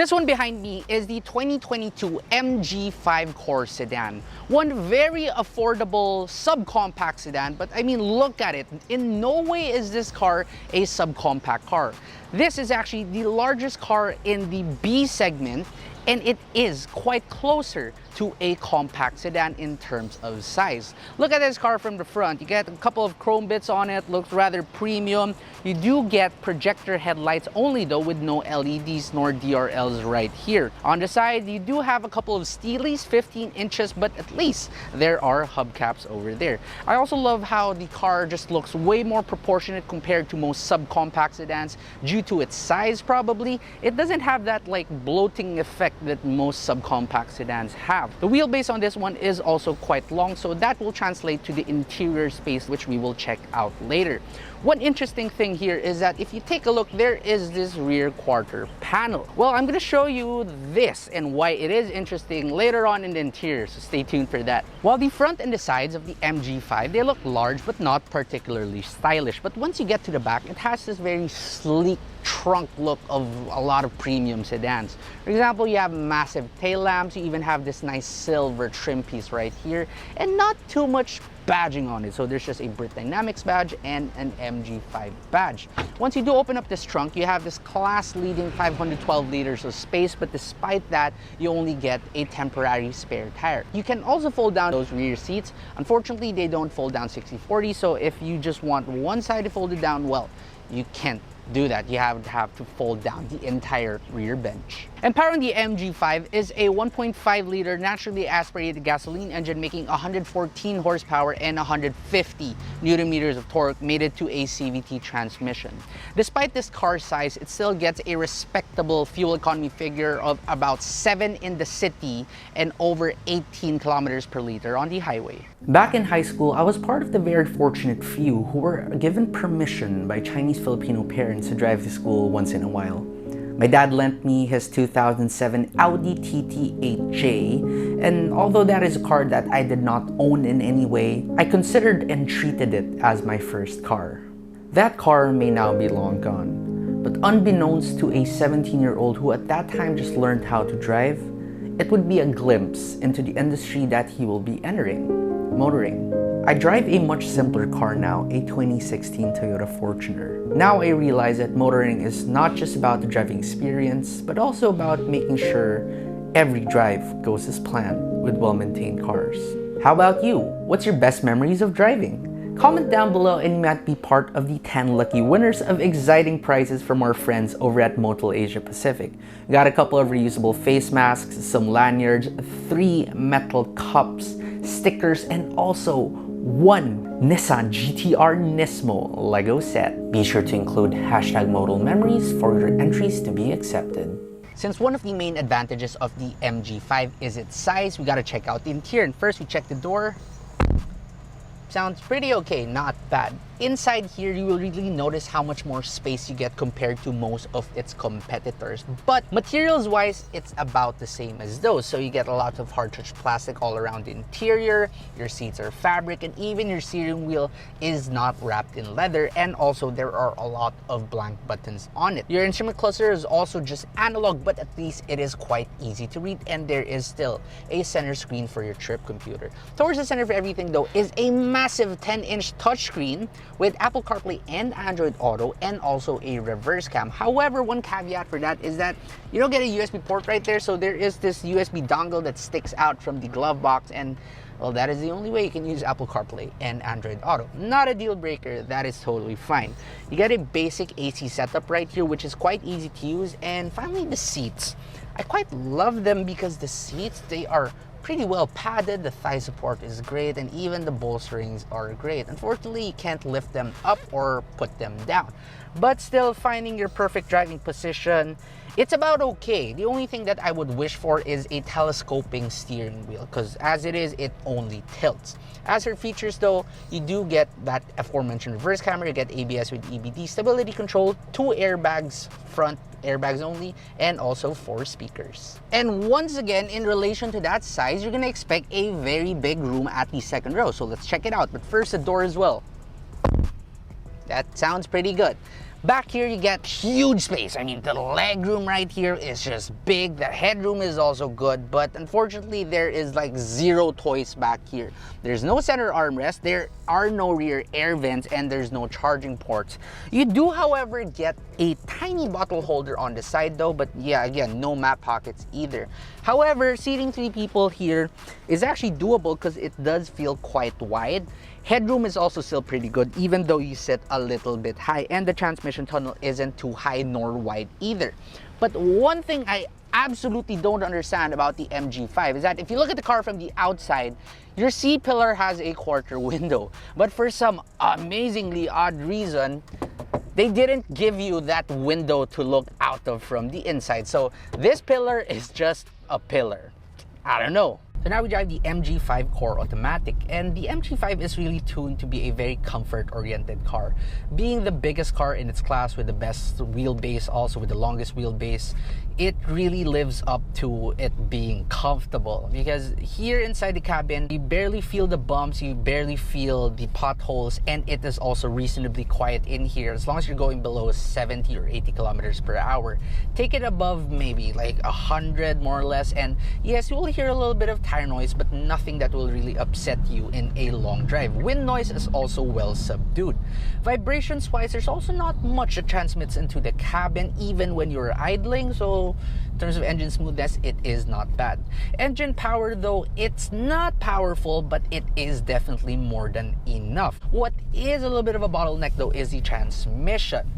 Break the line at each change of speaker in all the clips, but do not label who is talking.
This one behind me is the 2022 MG5 Core sedan. One very affordable subcompact sedan, but I mean, look at it. In no way is this car a subcompact car. This is actually the largest car in the B segment, and it is quite closer to a compact sedan in terms of size. Look at this car from the front. You get a couple of chrome bits on it, looks rather premium. You do get projector headlights only though, with no LEDs nor DRLs right here. On the side, you do have a couple of Steelies, 15 inches, but at least there are hubcaps over there. I also love how the car just looks way more proportionate compared to most subcompact sedans due to its size probably. It doesn't have that like bloating effect that most subcompact sedans have. The wheelbase on this one is also quite long, so that will translate to the interior space, which we will check out later. One interesting thing here is that if you take a look, there is this rear quarter panel. Well, I'm going to show you this and why it is interesting later on in the interior, so stay tuned for that. While the front and the sides of the MG5, they look large but not particularly stylish. But once you get to the back, it has this very sleek trunk look of a lot of premium sedans. For example, you have massive tail lamps, you even have this nice silver trim piece right here, and not too much badging on it. So there's just a Brit Dynamics badge and an MG5 badge. Once you do open up this trunk, you have this class-leading 512 liters of space, but despite that, you only get a temporary spare tire. You can also fold down those rear seats. Unfortunately, they don't fold down 60/40, so if you just want one side to fold it down, well, you can't do that. You have to fold down the entire rear bench. And powering the MG5 is a 1.5 liter naturally aspirated gasoline engine making 114 horsepower and 150 Newton meters of torque, mated to a CVT transmission. Despite this car size, it still gets a respectable fuel economy figure of about 7 in the city and over 18 kilometers per liter on the highway. Back in high school, I was part of the very fortunate few who were given permission by Chinese Filipino parents to drive to school once in a while. My dad lent me his 2007 Audi TT 8J, and although that is a car that I did not own in any way, I considered and treated it as my first car. That car may now be long gone, but unbeknownst to a 17-year-old who at that time just learned how to drive, it would be a glimpse into the industry that he will be entering, motoring. I drive a much simpler car now, a 2016 Toyota Fortuner. Now I realize that motoring is not just about the driving experience, but also about making sure every drive goes as planned with well-maintained cars. How about you? What's your best memories of driving? Comment down below and you might be part of the 10 lucky winners of exciting prizes from our friends over at Motul Asia Pacific. We got a couple of reusable face masks, some lanyards, 3 metal cups, stickers, and also 1 Nissan GTR Nismo Lego set. Be sure to include #MotelMemories for your entries to be accepted. Since one of the main advantages of the MG5 is its size, we gotta check out the interior. And first we check the door. Sounds pretty okay, not bad. Inside here, you will really notice how much more space you get compared to most of its competitors. But materials-wise, it's about the same as those. So you get a lot of hard-touch plastic all around the interior, your seats are fabric, and even your steering wheel is not wrapped in leather. And also, there are a lot of blank buttons on it. Your instrument cluster is also just analog, but at least it is quite easy to read, and there is still a center screen for your trip computer. Towards the center of everything, though, is a massive 10-inch touchscreen with Apple CarPlay and Android Auto, and also a reverse cam. However, one caveat for that is that you don't get a USB port right there, so there is this USB dongle that sticks out from the glove box, and well, that is the only way you can use Apple CarPlay and Android Auto. Not a deal breaker, that is totally fine. You get a basic AC setup right here, which is quite easy to use. And finally, the seats. I quite love them because the seats, they are pretty well padded, the thigh support is great, and even the bolsterings are great. Unfortunately, you can't lift them up or put them down. But still, finding your perfect driving position, it's about okay. The only thing that I would wish for is a telescoping steering wheel, because as it is, it only tilts. As for features though, you do get that aforementioned reverse camera, you get ABS with EBD, stability control, 2 airbags, front airbags only, and also 4 speakers. And once again, in relation to that size, you're gonna expect a very big room at the second row. So let's check it out. But first, the door as well. That sounds pretty good. Back here, you get huge space. I mean, the legroom right here is just big. The headroom is also good, but unfortunately, there is like zero toys back here. There's no center armrest, there are no rear air vents, and there's no charging ports. You do, however, get a tiny bottle holder on the side though, but yeah, again, no map pockets either. However, seating 3 people here is actually doable because it does feel quite wide. Headroom is also still pretty good, even though you sit a little bit high, and the transmission tunnel isn't too high nor wide either. But one thing I absolutely don't understand about the MG5 is that if you look at the car from the outside, your C-pillar has a quarter window. But for some amazingly odd reason, they didn't give you that window to look out of from the inside. So this pillar is just a pillar. I don't know. So now we drive the MG5 Core Automatic, and the MG5 is really tuned to be a very comfort-oriented car. Being the biggest car in its class with the best wheelbase, also with the longest wheelbase, it really lives up to it being comfortable. Because here inside the cabin, you barely feel the bumps, you barely feel the potholes, and it is also reasonably quiet in here as long as you're going below 70 or 80 kilometers per hour. Take it above maybe like 100 more or less, and yes, you will hear a little bit of tire noise, but nothing that will really upset you in a long drive. Wind noise is also well subdued. Vibrations wise, there's also not much that transmits into the cabin even when you're idling, so in terms of engine smoothness, it is not bad. Engine power though, it's not powerful, but it is definitely more than enough. What is a little bit of a bottleneck though is the transmission.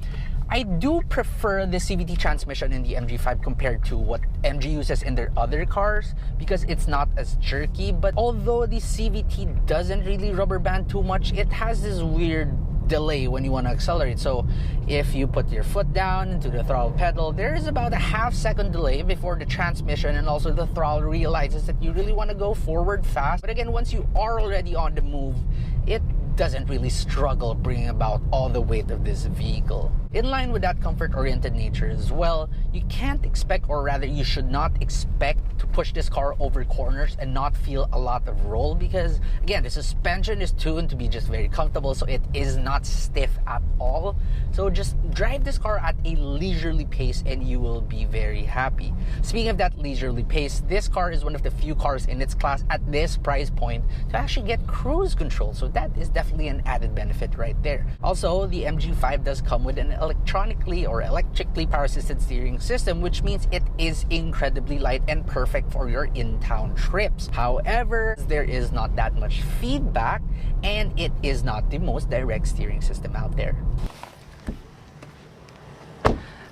I do prefer the CVT transmission in the MG5 compared to what MG uses in their other cars because it's not as jerky. But although the CVT doesn't really rubber band too much, it has this weird delay when you want to accelerate. So if you put your foot down into the throttle pedal, there is about a half-second delay before the transmission and also the throttle realizes that you really want to go forward fast. But again, once you are already on the move, it doesn't really struggle bringing about all the weight of this vehicle. In line with that comfort-oriented nature as well, you can't expect, or rather you should not expect, to push this car over corners and not feel a lot of roll because, again, the suspension is tuned to be just very comfortable, so it is not stiff at all. So just drive this car at a leisurely pace and you will be very happy. Speaking of that leisurely pace, this car is one of the few cars in its class at this price point to actually get cruise control, so that is definitely an added benefit right there. Also, the MG5 does come with an electrically power-assisted steering system, which means it is incredibly light and perfect for your in-town trips. However, there is not that much feedback and it is not the most direct steering system out there.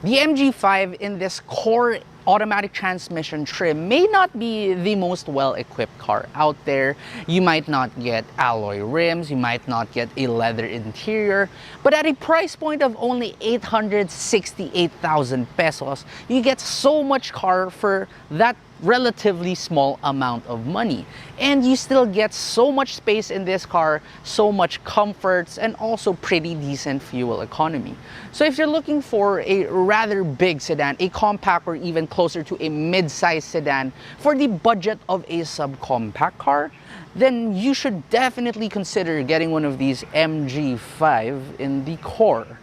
The MG5 in this Core automatic transmission trim may not be the most well-equipped car out there. You might not get alloy rims, you might not get a leather interior, but at a price point of only 868,000 pesos, you get so much car for that relatively small amount of money, and you still get so much space in this car, so much comforts, and also pretty decent fuel economy. So if you're looking for a rather big sedan, a compact, or even closer to a mid-size sedan for the budget of a subcompact car, then you should definitely consider getting one of these MG5 in the Core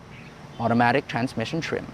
automatic transmission trim.